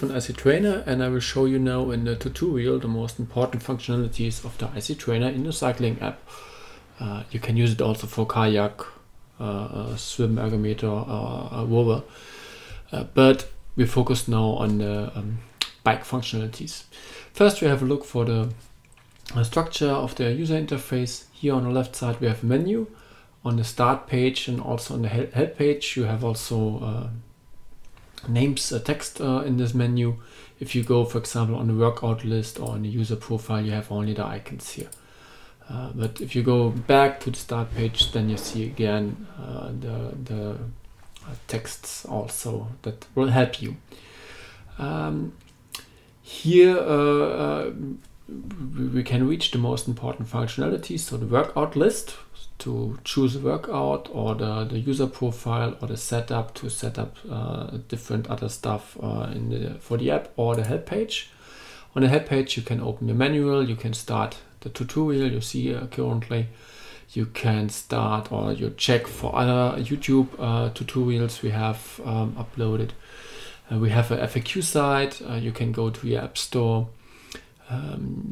von icTrainer, and I will show you now in the tutorial the most important functionalities of the icTrainer in the cycling app. You can use it also for kayak, swim, ergometer, rower, but we focus now on the bike functionalities. First, we have a look for the structure of the user interface. Here on the left side we have a menu. On the start page and also on the help page you have also names, text in this menu. If you go, for example, on the workout list or on the user profile, you have only the icons here. But if you go back to the start page, then you see again the texts also that will help you. Here we can reach the most important functionalities, so the workout list to choose a workout, or the user profile, or the setup to set up different other stuff for the app, or the help page. On the help page you can open the manual, you can start the tutorial you see currently, you can start or you check for other YouTube tutorials we have uploaded. We have a FAQ site, you can go to your app store.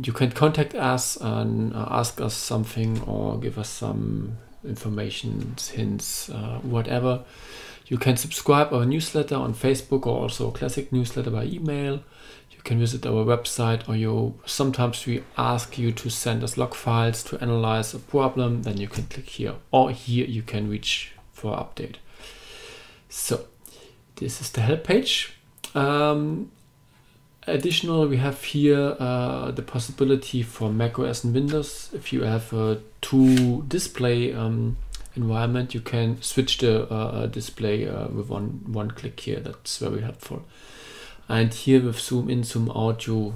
You can contact us and ask us something or give us some information, hints, whatever. You can subscribe our newsletter on Facebook or also a classic newsletter by email. You can visit our website, or sometimes we ask you to send us log files to analyze a problem, then you can click here, or here you can reach for update. So this is the help page. Additional, we have here the possibility for macOS and Windows. If you have a two display environment, you can switch the display with one click here. That's very helpful. And here with zoom in, zoom out, you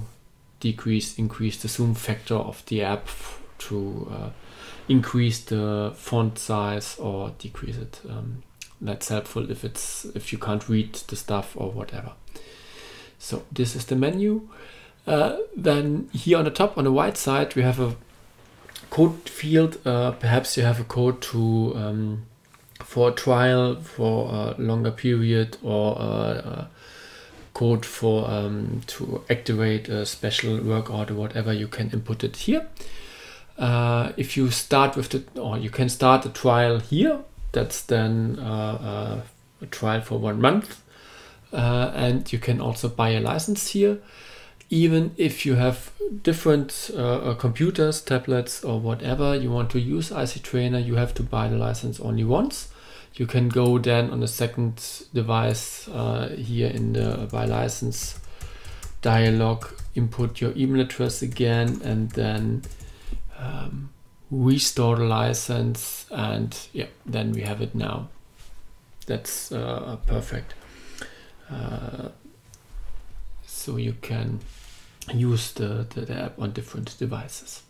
increase the zoom factor of the app to increase the font size or decrease it. That's helpful if you can't read the stuff or whatever. So this is the menu. Then here on the top, on the right side, we have a code field. Perhaps you have a code to for a trial for a longer period, or a code for to activate a special workout or whatever. You can input it here. If you start with or you can start a trial here. That's then a trial for 1 month. And you can also buy a license here. Even if you have different computers, tablets, or whatever you want to use icTrainer, you have to buy the license only once. You can go then on the second device here in the buy license dialog, input your email address again, and then restore the license, and yeah, then we have it now. That's perfect. So you can use the app on different devices.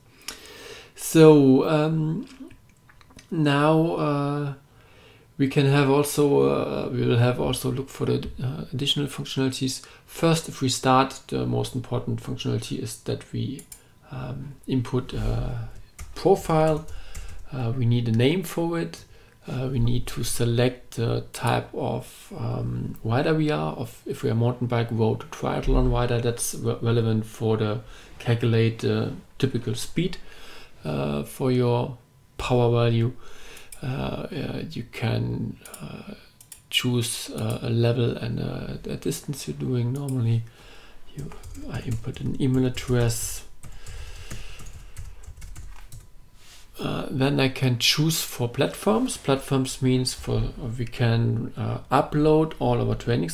So now we can have also we will have also look for the additional functionalities. First, if we start, the most important functionality is that we input a profile. We need a name for it. We need to select the type of rider we are, if we are mountain bike, road, triathlon rider. That's relevant for the calculate the typical speed for your power value. You can choose a level and a distance you're doing normally. I input an email address. Then I can choose for platforms. Platforms means we can upload all our training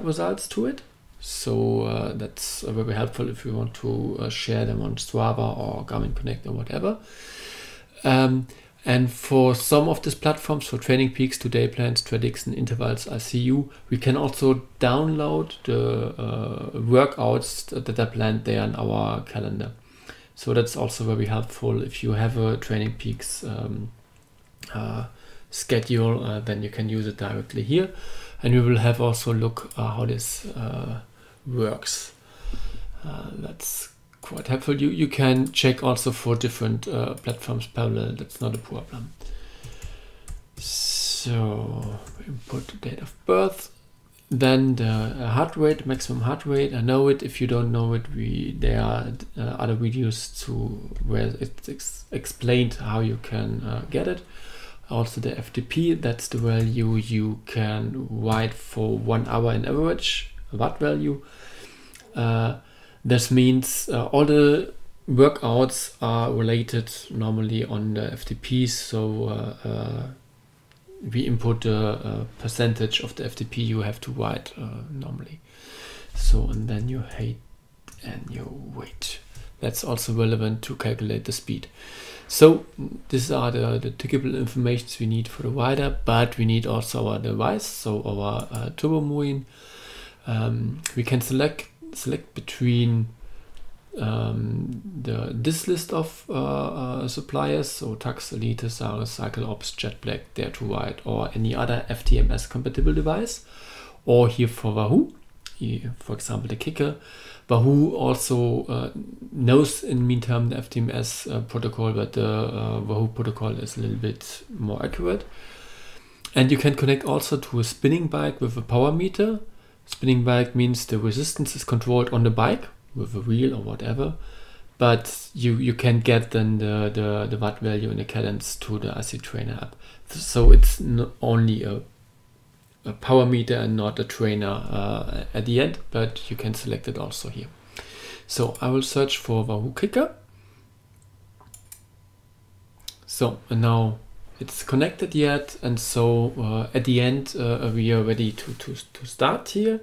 results to it. So that's very helpful if you want to share them on Strava or Garmin Connect or whatever. And for some of these platforms, for Training Peaks, Today Plans, Tradiction, Intervals, ICU, we can also download the workouts that are planned there in our calendar. So that's also very helpful if you have a Training Peaks schedule, then you can use it directly here. And we will have also look how this works. That's quite helpful. You can check also for different platforms parallel. That's not a problem. So input date of birth. Then the heart rate, maximum heart rate, I know it. If you don't know it, there are other videos where it's explained how you can get it. Also the FTP, that's the value you can write for 1 hour in average, watt value. This means all the workouts are related normally on the FTP, so we input the percentage of the FTP you have to write normally. So, and then you height and your weight. That's also relevant to calculate the speed. So these are the typical informations we need for the rider, but we need also our device, so our turbo moving. We can select between this list of suppliers, so Tacx, Elite, Saris, CycleOps, JetBlack, Dare to Ride, or any other FTMS compatible device, or here for Wahoo, for example the Kicker. Wahoo also knows in the meantime the FTMS protocol, but the Wahoo protocol is a little bit more accurate. And you can connect also to a spinning bike with a power meter. Spinning bike means the resistance is controlled on the bike with a wheel or whatever, but you can get then the watt value and the cadence to the icTrainer app. So it's not only a power meter and not a trainer at the end, but you can select it also here. So I will search for Wahoo Kicker. So and now it's connected yet, and so at the end we are ready to start here.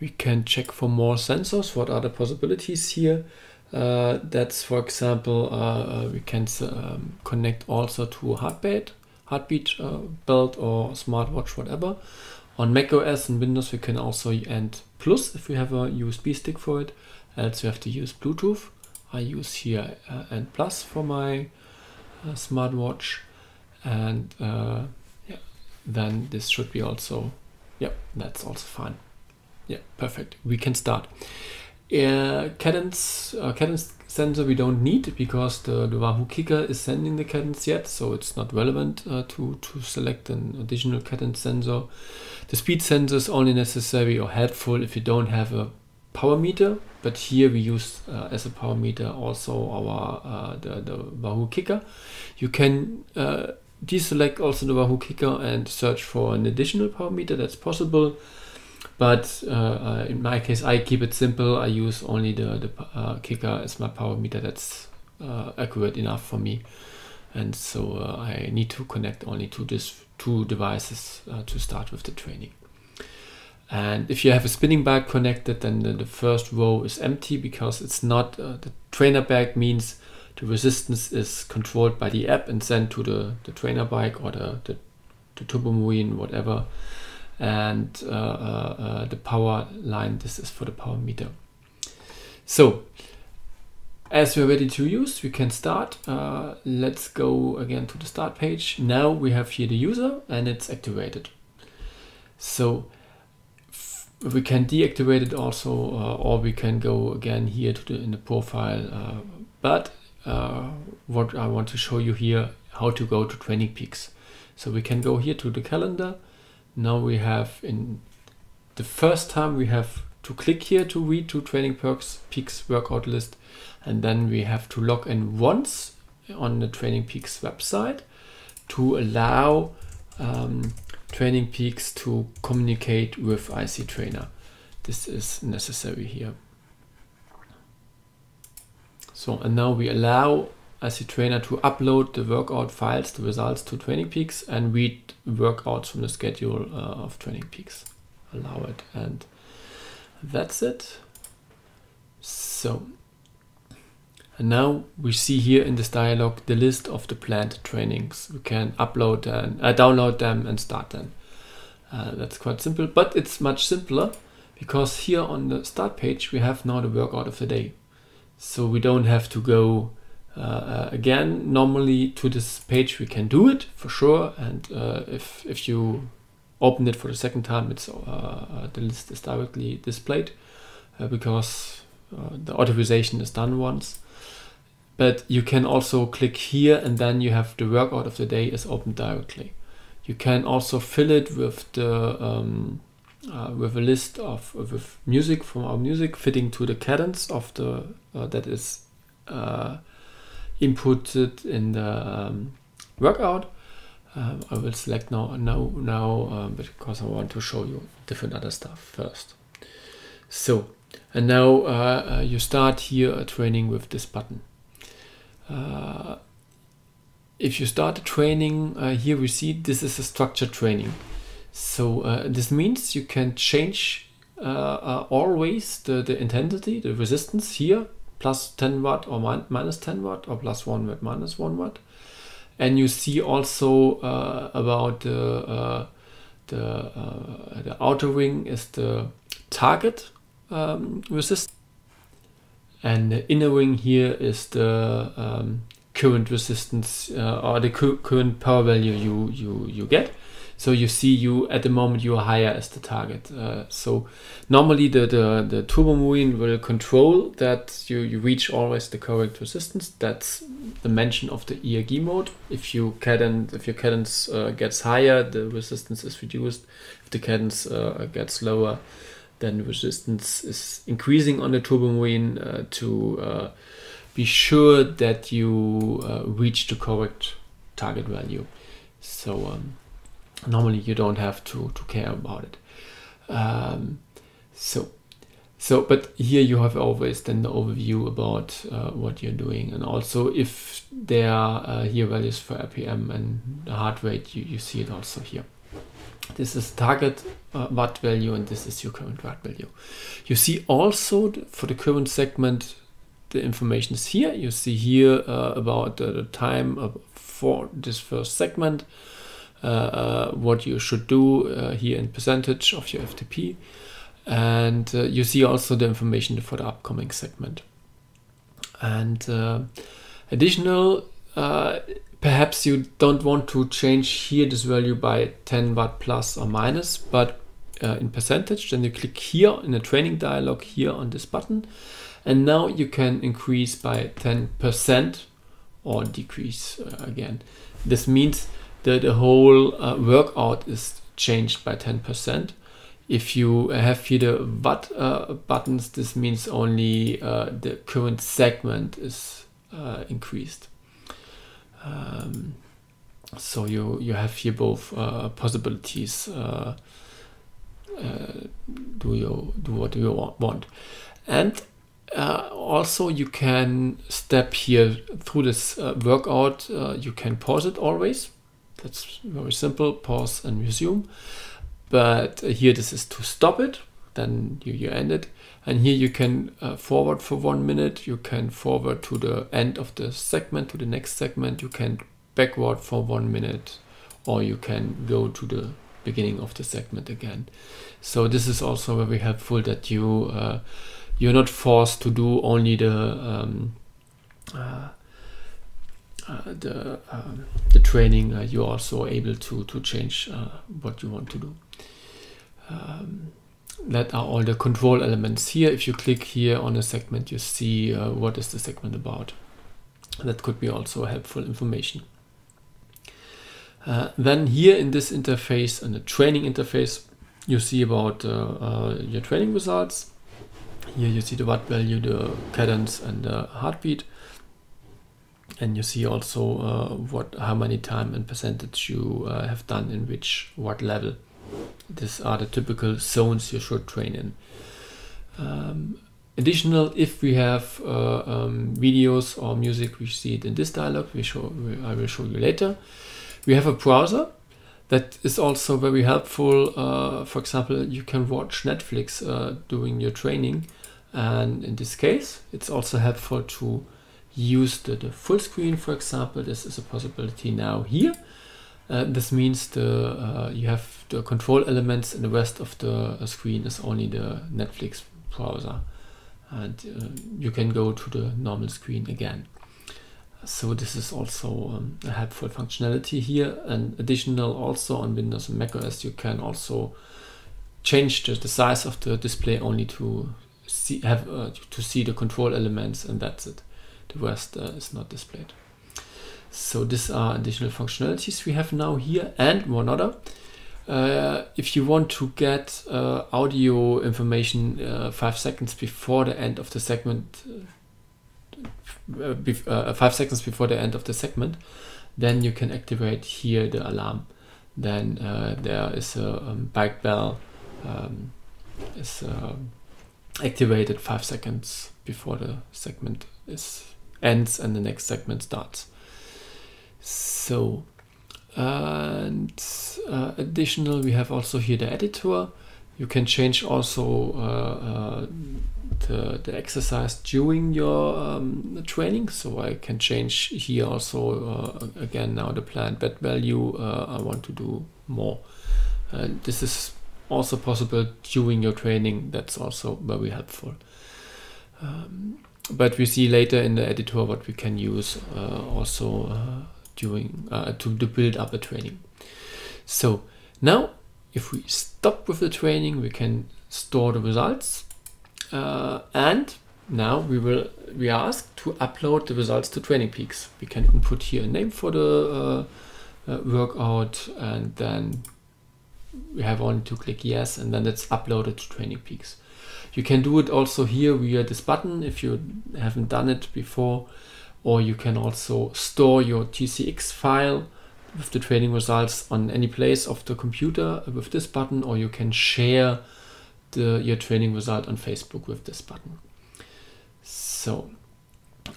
We can check for more sensors. What are the possibilities here? That's, for example, we can connect also to a heartbeat belt or smartwatch, whatever. On macOS and Windows we can also add plus if we have a USB stick for it, else we have to use Bluetooth. I use here N plus for my smartwatch, and yeah, then this should be also, yeah, that's also fine. Yeah, perfect. We can start. Cadence sensor we don't need because the Wahoo Kicker is sending the cadence yet, so it's not relevant to select an additional cadence sensor. The speed sensor is only necessary or helpful if you don't have a power meter, but here we use as a power meter also our the Wahoo Kicker. You can deselect also the Wahoo Kicker and search for an additional power meter. That's possible. But in my case, I keep it simple. I use only the Kicker as my power meter. That's accurate enough for me. And so I need to connect only to these two devices to start with the training. And if you have a spinning bike connected, then the first row is empty because it's not, the trainer bag means the resistance is controlled by the app and sent to the trainer bike or the turbo moving, whatever. And the power line, this is for the power meter. So as we're ready to use, we can start. Let's go again to the start page. Now we have here the user and it's activated. So we can deactivate it also, or we can go again here to in the profile. But what I want to show you here, how to go to Training Peaks. So we can go here to the calendar. Now we have, in the first time we have to click here to read to Training Peaks workout list, and then we have to log in once on the Training Peaks website to allow Training Peaks to communicate with icTrainer. This is necessary here. So, and now we allow icTrainer to upload the workout files, the results to Training Peaks, and read workouts from the schedule of Training Peaks. Allow it, and that's it. So, and now we see here in this dialog the list of the planned trainings. We can upload and download them and start them. That's quite simple, but it's much simpler because here on the start page we have now the workout of the day. So we don't have to go again normally to this page. We can do it for sure, and if you open it for the second time, it's the list is directly displayed because the authorization is done once. But you can also click here and then you have the workout of the day is open directly. You can also fill it with the with a list of with music from our music fitting to the cadence of the that is inputted in the workout. I will select now because I want to show you different other stuff first. So, and now you start here training with this button. If you start the training, here we see this is a structured training. So this means you can change always the intensity, the resistance here, plus 10 watt or minus 10 watt, or plus 1 watt, minus 1 watt. And you see also about the outer ring is the target resistance, and the inner ring here is the current resistance or the current power value you get. So you see you at the moment you are higher as the target. So normally the turbo moving will control that you reach always the correct resistance. That's the mention of the ERG mode. If your cadence gets higher, the resistance is reduced. If the cadence gets lower, then resistance is increasing on the turbo moving to be sure that you reach the correct target value. So normally you don't have to care about it. But here you have always then the overview about what you're doing, and also if there are here values for RPM and the heart rate, you see it also here. This is target watt value, and this is your current watt value. You see also for the current segment, the information is here. You see here about the time for this first segment, what you should do here in percentage of your FTP, and you see also the information for the upcoming segment. And additional, perhaps you don't want to change here this value by 10 watt plus or minus, but in percentage, then you click here in the training dialog here on this button, and now you can increase by 10% or decrease again. This means the whole workout is changed by 10%. If you have here the watt buttons, this means only the current segment is increased. So you have here both possibilities. Do what you want, and also you can step here through this workout. You can pause it always. That's very simple, pause and resume. But here this is to stop it, then you end it. And here you can forward for 1 minute, you can forward to the end of the segment, to the next segment, you can backward for 1 minute, or you can go to the beginning of the segment again. So this is also very helpful that you're not forced to do only the training. You're also able to change what you want to do. That are all the control elements here. If you click here on a segment, you see what is the segment about. That could be also helpful information. Then here in this interface, in the training interface, you see about your training results. Here you see the watt value, the cadence and the heartbeat. And you see also how many time and percentage you have done in which watt level. These are the typical zones you should train in. Additional, if we have videos or music, we see it in this dialog. I will show you later. We have a browser that is also very helpful. For example, you can watch Netflix during your training, and in this case, it's also helpful to use the full screen. For example, this is a possibility now here. This means you have the control elements, and the rest of the screen is only the Netflix browser, and you can go to the normal screen again. So this is also a helpful functionality here. And additional, also on Windows and macOS, you can also change the size of the display only to see the control elements, and that's it. The rest is not displayed. So these are additional functionalities we have now here, and one other. If you want to get audio information 5 seconds before the end of the segment, 5 seconds before the end of the segment, then you can activate here the alarm. Then there is a bike bell is activated 5 seconds before the segment ends and the next segment starts. So, and additional, we have also here the editor. You can change also the exercise during your training. So I can change here also again now the planned bed value. I want to do more. This is also possible during your training. That's also very helpful. But we see later in the editor what we can use also during to build up a training. So now, if we stop with the training, we can store the results, and now we are asked to upload the results to Training Peaks. We can input here a name for the workout, and then we have only to click yes, and then it's uploaded to Training Peaks. You can do it also here via this button if you haven't done it before, or you can also store your TCX file with the training results on any place of the computer with this button, or you can share your training result on Facebook with this button. So,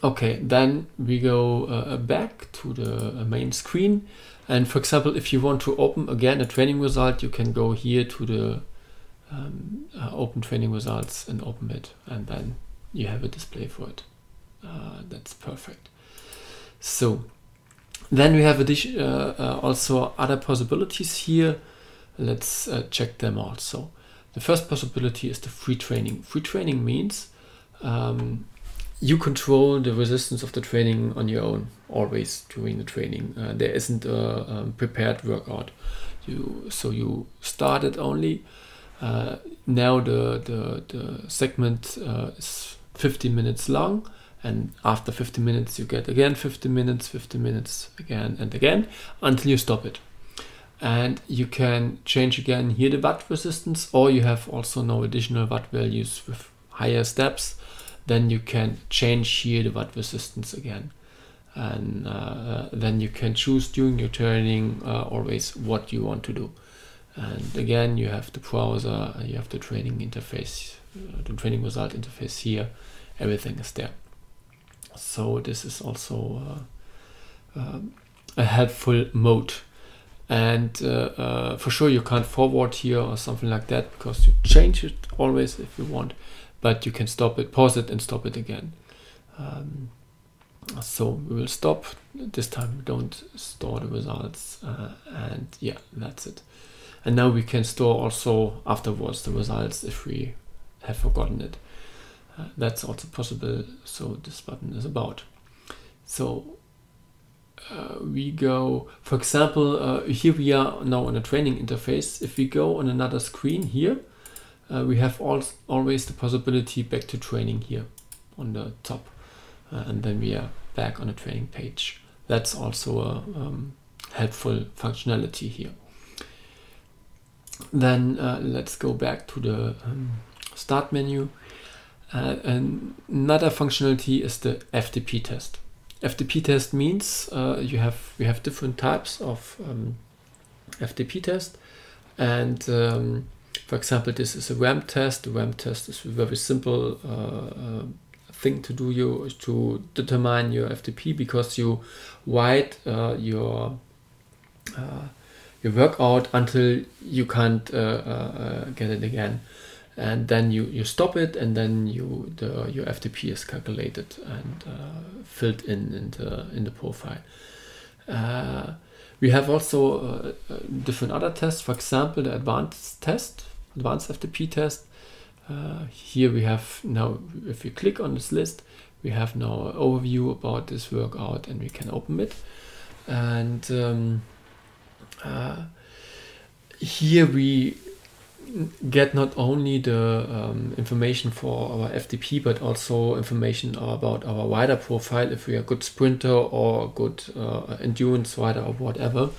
okay, then we go back to the main screen. And for example, if you want to open again a training result, you can go here to the open training results and open it, and then you have a display for it. That's perfect. So then we have also other possibilities here. Let's check them also. The first possibility is the free training. Free training means you control the resistance of the training on your own, always during the training. There isn't a prepared workout. So you start it only. Now the segment is 50 minutes long, and after 50 minutes you get again 50 minutes again and again until you stop it. And you can change again here the watt resistance, or you have also no additional watt values with higher steps. Then you can change here the watt resistance again, and then you can choose during your training always what you want to do. And again, you have the browser, you have the training interface, the training result interface here. Everything is there. So this is also a helpful mode. And for sure you can't forward here or something like that, because you change it always if you want, but you can stop it, pause it and stop it again. So we will stop. This time we don't store the results, and yeah, that's it. And now we can store also afterwards the results if we have forgotten it. That's also possible. So this button is about. So we go, for example, here we are now on a training interface. If we go on another screen here, we have always the possibility back to training here on the top. And then we are back on a training page. That's also a helpful functionality here. Then let's go back to the start menu. And another functionality is the FTP test. FTP test means we have different types of FTP test, and for example, this is a ramp test. The ramp test is a very simple thing to do to determine your FTP, because you write your workout until you can't get it again, and then you stop it, and then your FTP is calculated and filled in the profile. We have also different other tests. For example, the advanced FTP test. Here we have now, if we click on this list, we have now an overview about this workout, and we can open it. And here we get not only the information for our FTP, but also information about our rider profile, if we are a good sprinter or good endurance rider or whatever,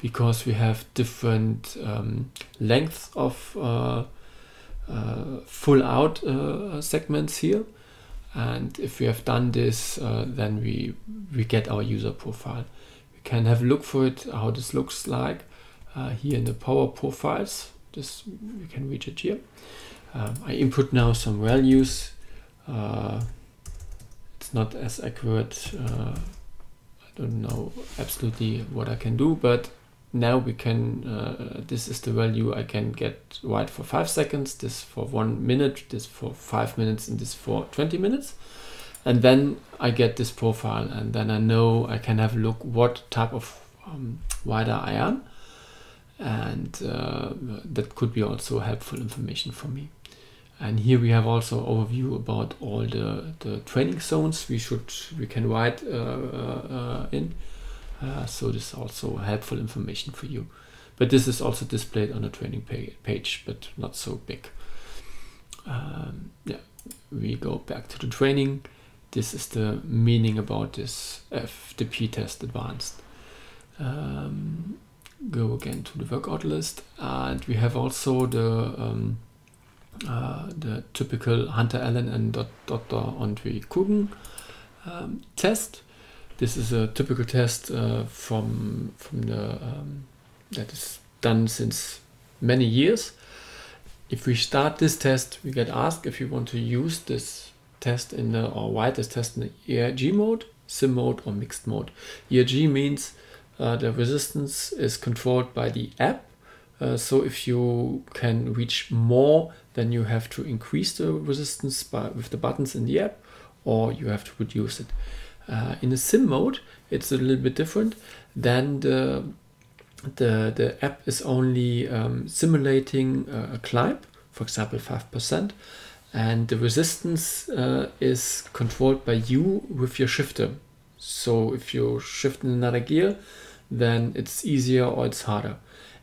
because we have different lengths of full out segments here. And if we have done this, then we get our user profile. We can have a look for it, how this looks like here in the power profiles. This, you can reach it here. I input now some values. It's not as accurate. I don't know absolutely what I can do, but now we can, this is the value I can get right for 5 seconds, this for 1 minute, this for 5 minutes, and this for 20 minutes. And then I get this profile, and then I know I can have a look what type of rider I am. And that could be also helpful information for me. And here we have also overview about all the training zones we can write in. So this is also helpful information for you. But this is also displayed on the training page, but not so big. Yeah, we go back to the training. This is the meaning about this FTP test advanced. Go again to the workout list, and we have also the typical Hunter Allen and Dr. Andre Kugen test. This is a typical test from the that is done since many years. If we start this test, we get asked if you want to use this test or write this test in the ERG mode, sim mode, or mixed mode. ERG means the resistance is controlled by the app. So if you can reach more, then you have to increase the resistance with the buttons in the app, or you have to reduce it. In the sim mode, it's a little bit different. Then the app is only simulating a climb, for example 5%, and the resistance is controlled by you with your shifter. So if you shift in another gear, then it's easier or it's harder.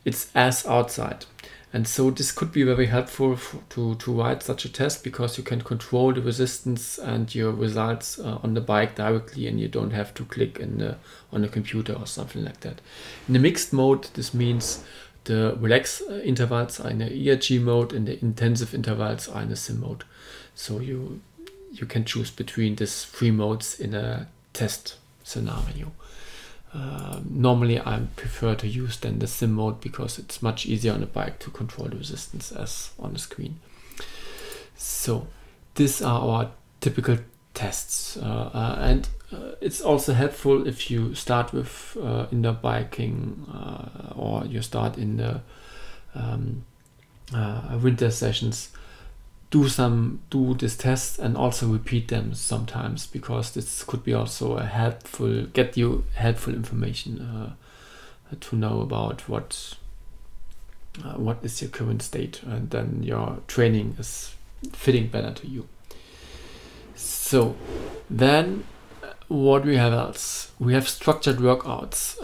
It's as outside. And so this could be very helpful to write such a test, because you can control the resistance and your results on the bike directly, and you don't have to click on the computer or something like that. In the mixed mode, this means the relax intervals are in the ERG mode and the intensive intervals are in the sim mode. So you can choose between these 3 modes in a test scenario. Normally I prefer to use then the sim mode, because it's much easier on a bike to control the resistance as on the screen. So these are our typical tests, and it's also helpful if you start with indoor biking or you start in the winter sessions. Do this test and also repeat them sometimes, because this could be also get you helpful information to know about what is your current state, and then your training is fitting better to you. So then what we have else? We have structured workouts.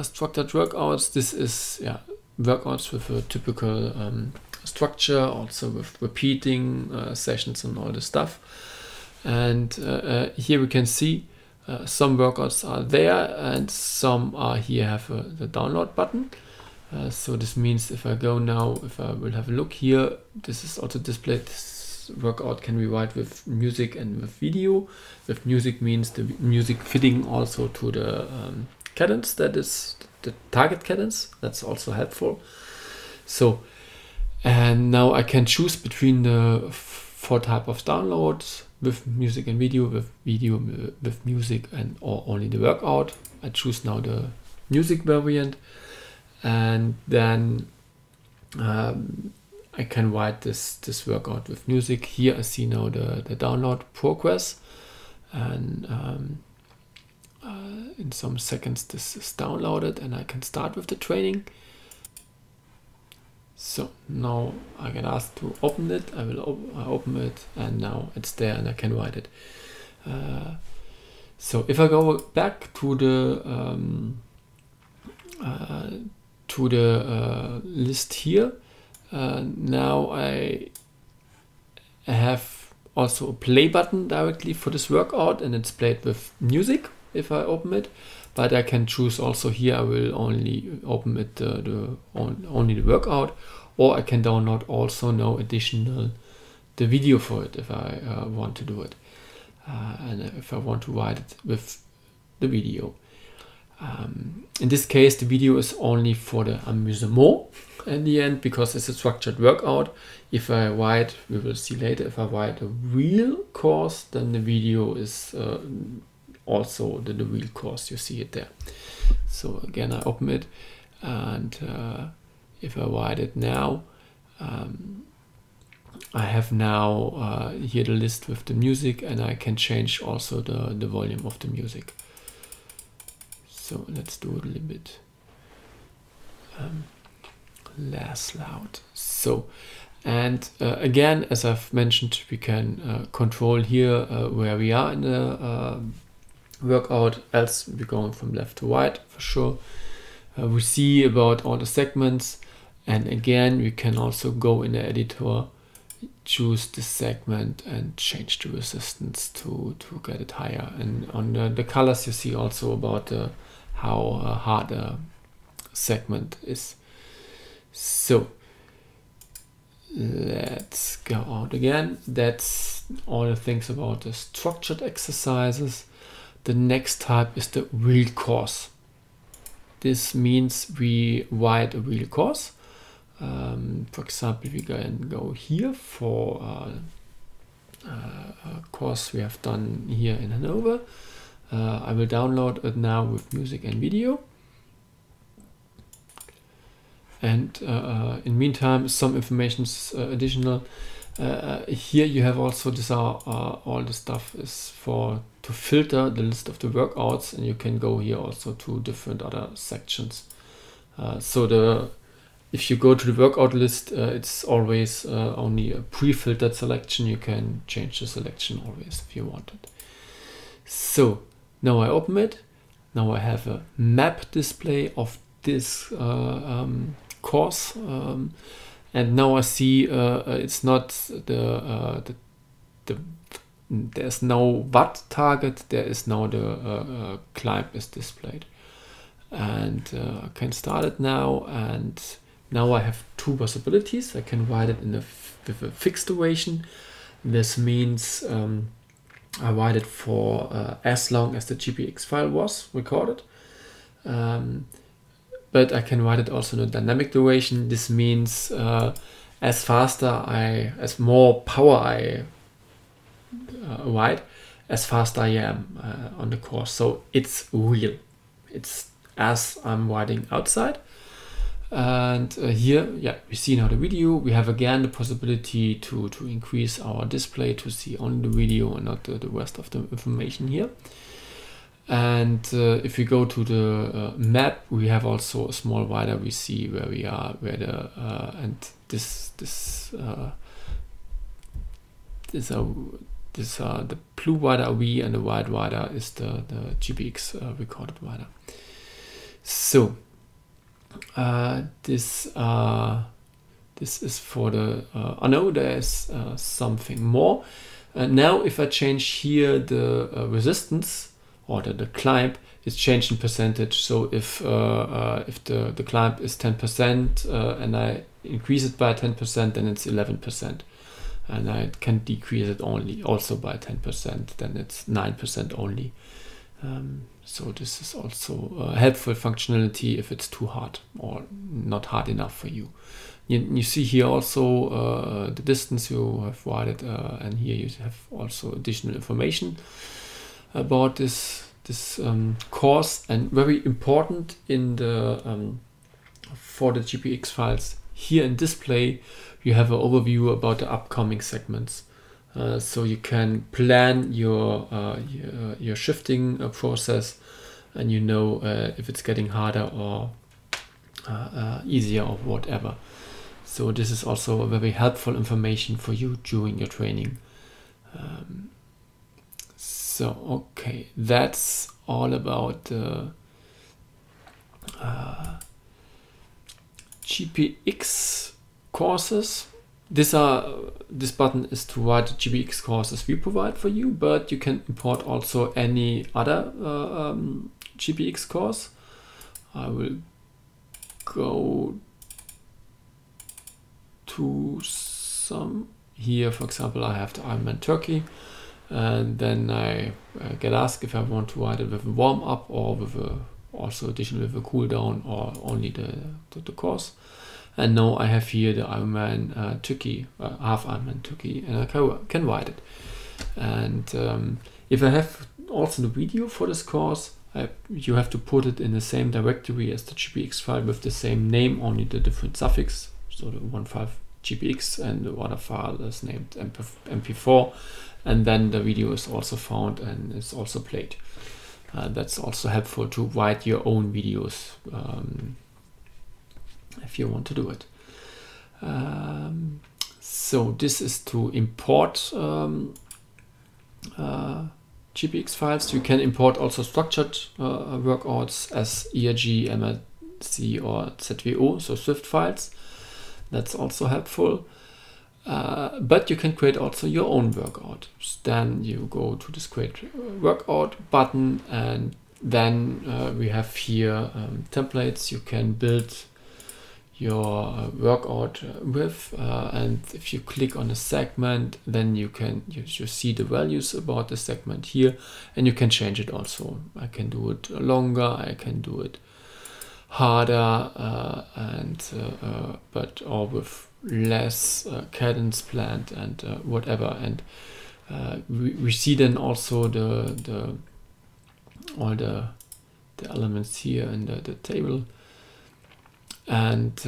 Structured workouts, this is workouts with a typical structure, also with repeating sessions and all this stuff. And here we can see some workouts are there and some are here have the download button. So this means if I go now, if I will have a look here, this is also displayed. This workout can be write with music and with video. With music means the music fitting also to the cadence, that is the target cadence. That's also helpful. So, and now I can choose between the 4 types of downloads, with music and video, with music, and or only the workout. I choose now the music variant, and then I can write this workout with music. Here I see now the download progress, and in some seconds this is downloaded, and I can start with the training. So now I get asked to open it. I will open it, and now it's there and I can write it. So if I go back to the list here, Now I have also a play button directly for this workout, and it's played with music if I open it. But I can choose also here, I will only open it only the workout, or I can download also now additional the video for it if I want to do it, and if I want to write it with the video. In this case, the video is only for the amusement in the end, because it's a structured workout. If I write, we will see later, if I write a real course, then the video is also the real course. You see it there. So again, I open it, and if I write it now, I have now here the list with the music, and I can change also the volume of the music. So let's do it a little bit less loud. So, and again, as I've mentioned, we can control here where we are in the workout, else we're going from left to right for sure. We see about all the segments, and again, we can also go in the editor, choose the segment and change the resistance to get it higher. And on the colors, you see also about how hard a segment is. So let's go out again. That's all the things about the structured exercises. The next type is the real course. This means we write a real course. For example, we can go here for a course we have done here in Hanover. I will download it now with music and video. And in meantime, some information is additional. Here you have also this all the stuff is for to filter the list of the workouts, and you can go here also to different other sections. If you go to the workout list, it's always only a pre-filtered selection. You can change the selection always if you want it. So now I open it. Now I have a map display of this course, and now I see it's not there's no watt target. There is now the climb is displayed, and I can start it now. And now I have two possibilities. I can write it with a fixed duration. This means I write it for as long as the GPX file was recorded. But I can write it also in a dynamic duration. This means as more power I write, as fast I am on the course. So it's real. It's as I'm writing outside. And here, yeah, we see now the video. We have again the possibility to increase our display to see only the video and not the rest of the information here. And if we go to the map, we have also a small wider. We see where we are, where the and the blue wider are we, and the white wider is the GPX recorded wider. So this is for the I know there's something more. Now if I change here the resistance or the climb, it's changed in percentage. So if the climb is 10% and I increase it by 10%, then it's 11%, and I can decrease it also by 10%, then it's 9% only. So this is also a helpful functionality if it's too hard or not hard enough for you. You see here also the distance you have written, and here you have also additional information about this course. And very important in the for the GPX files here in display, you have an overview about the upcoming segments. So you can plan your shifting process, and you know if it's getting harder or easier or whatever. So this is also a very helpful information for you during your training. So okay, that's all about the GPX courses. This button is to write the GPX courses we provide for you, but you can import also any other GPX course. I will go to some here. For example, I have the Ironman Turkey, and then I get asked if I want to write it with a warm up or with also additional with a cool down or only the course. And now I have here the Ironman Turkey, half Ironman Turkey, and I can write it. And if I have also the video for this course, you have to put it in the same directory as the GPX file with the same name, only the different suffix. So the 1.5 GPX and the other file is named MP4, and then the video is also found and is also played. That's also helpful to write your own videos if you want to do it. So this is to import GPX files. You can import also structured workouts as ERG, MLC or ZWO, so Swift files. That's also helpful. But you can create also your own workout. Then you go to this create workout button, and then we have here templates you can build your workout with, and if you click on a segment, then you see the values about the segment here, and you can change it also. I can do it longer, I can do it harder, but all with less cadence planned and whatever. And we see then also all the elements here in the table. And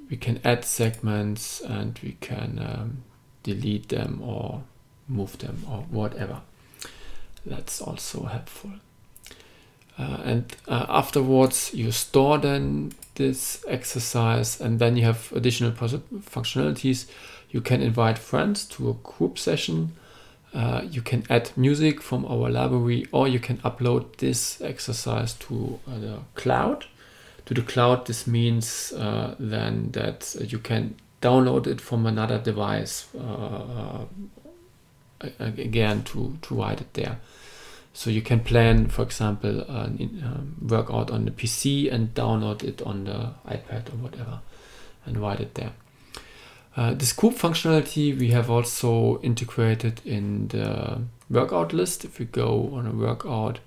we can add segments, and we can delete them or move them or whatever. That's also helpful. And afterwards you store then this exercise, and then you have additional functionalities. You can invite friends to a group session. You can add music from our library, or you can upload this exercise to the cloud. To the cloud, this means then that you can download it from another device again to write it there. So you can plan, for example, a workout on the PC and download it on the iPad or whatever and write it there. This group functionality we have also integrated in the workout list. If we go on a workout,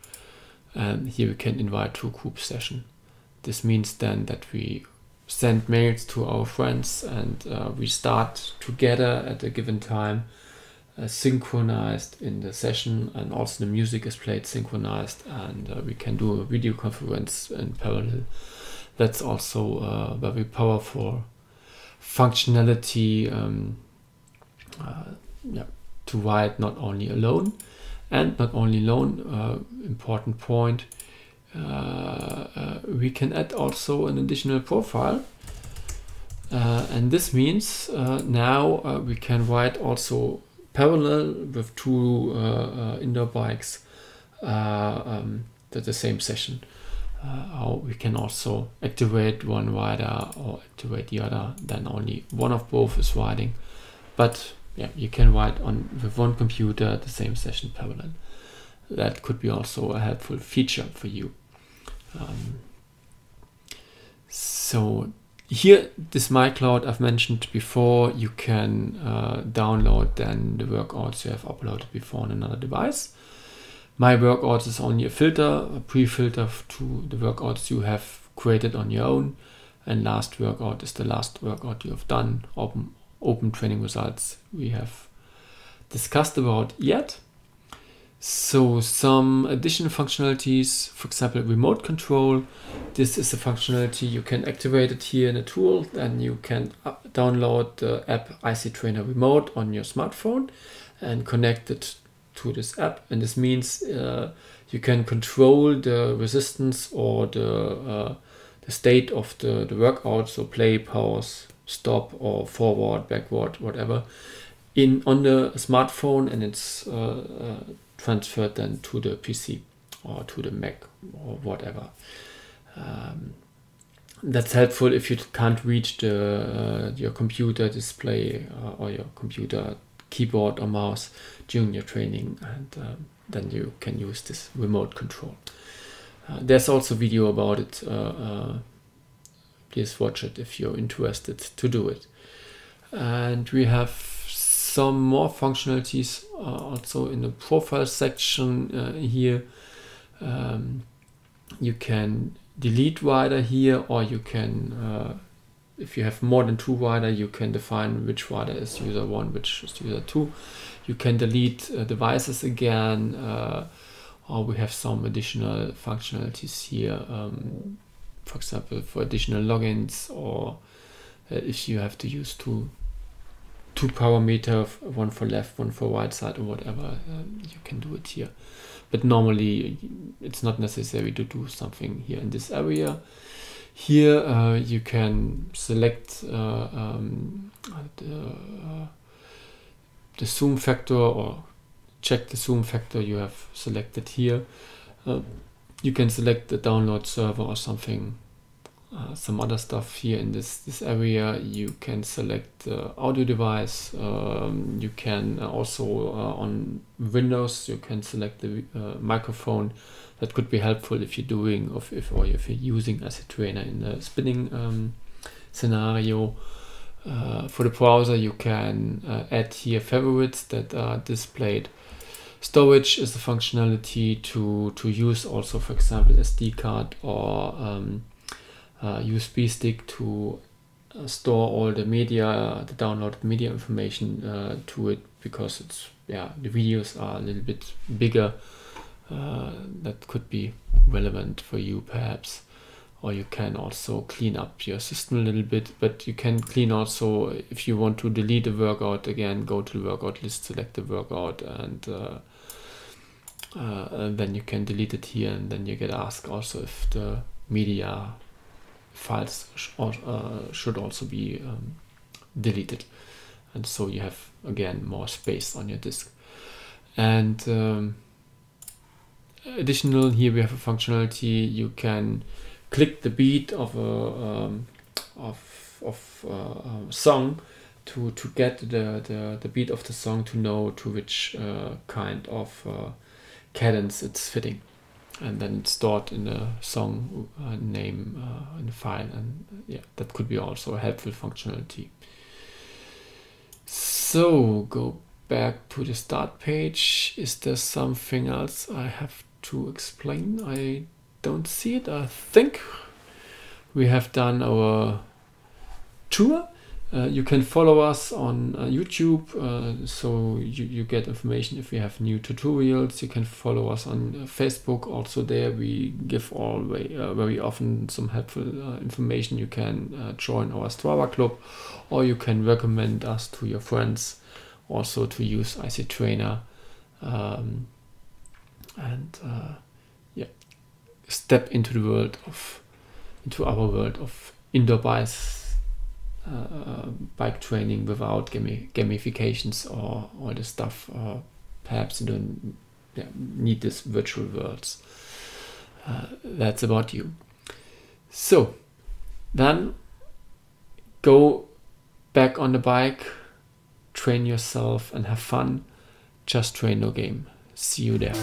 here we can invite to a group session. This means then that we send mails to our friends, and we start together at a given time, synchronized in the session, and also the music is played synchronized, and we can do a video conference in parallel. That's also a very powerful functionality to write not only alone, and not only alone, important point, we can add also an additional profile, and this means now we can write also parallel with two indoor bikes the same session. How we can also activate one rider or activate the other, then only one of both is riding. But yeah, you can write on with one computer the same session parallel. That could be also a helpful feature for you. So here, this MyCloud I've mentioned before, you can download then the workouts you have uploaded before on another device. My workouts is only a filter, a pre-filter to the workouts you have created on your own, and last workout is the last workout you have done. Open training results we have discussed about yet. So some additional functionalities, for example, remote control. This is a functionality you can activate it here in a tool, then you can download the app icTrainer Remote on your smartphone and connect it to this app. And this means you can control the resistance or the state of the workout, so play, pause, stop, or forward, backward, whatever, on the smartphone, and it's transferred then to the PC or to the Mac or whatever. That's helpful if you can't reach your computer display or your computer keyboard or mouse during your training, and then you can use this remote control. There's also a video about it. Please watch it if you're interested to do it. And we have some more functionalities also in the profile section here. You can delete rider here, or you can, if you have more than 2 rider, you can define which rider is user 1, which is user 2. You can delete devices again, or we have some additional functionalities here, for example, for additional logins, or if you have to use two parameters, one for left, one for right side, or whatever, you can do it here. But normally it's not necessary to do something here in this area. Here you can select the zoom factor, or check the zoom factor you have selected here. You can select the download server or something, some other stuff here in this area. You can select the audio device. You can also on Windows you can select the microphone. That could be helpful if you're doing if you're using as a trainer in a spinning scenario. For the browser you can add here favorites that are displayed. Storage is a functionality to use also, for example, SD card or USB stick to store all the media, the downloaded media information to it, because it's the videos are a little bit bigger. That could be relevant for you perhaps. Or you can also clean up your system a little bit, but you can clean also if you want to delete a workout. Again, go to the workout list, select the workout, and then you can delete it here, and then you get asked also if the media files should also be deleted, and so you have again more space on your disk. And additional, here we have a functionality. You can click the beat of a song to get the beat of the song, to know to which kind of cadence it's fitting, and then it's stored in the song name in the file, and that could be also a helpful functionality. So go back to the start page. Is there something else I have to explain? I don't see it. I think we have done our tour. You can follow us on YouTube, so you get information if we have new tutorials. You can follow us on Facebook. Also there we give very often some helpful information. You can join our Strava club, or you can recommend us to your friends also to use icTrainer, and step into our world of indoor bike training without gamifications or all this stuff. Perhaps you don't need these virtual worlds. That's about you. So then go back on the bike, train yourself and have fun. Just train, no game. See you there.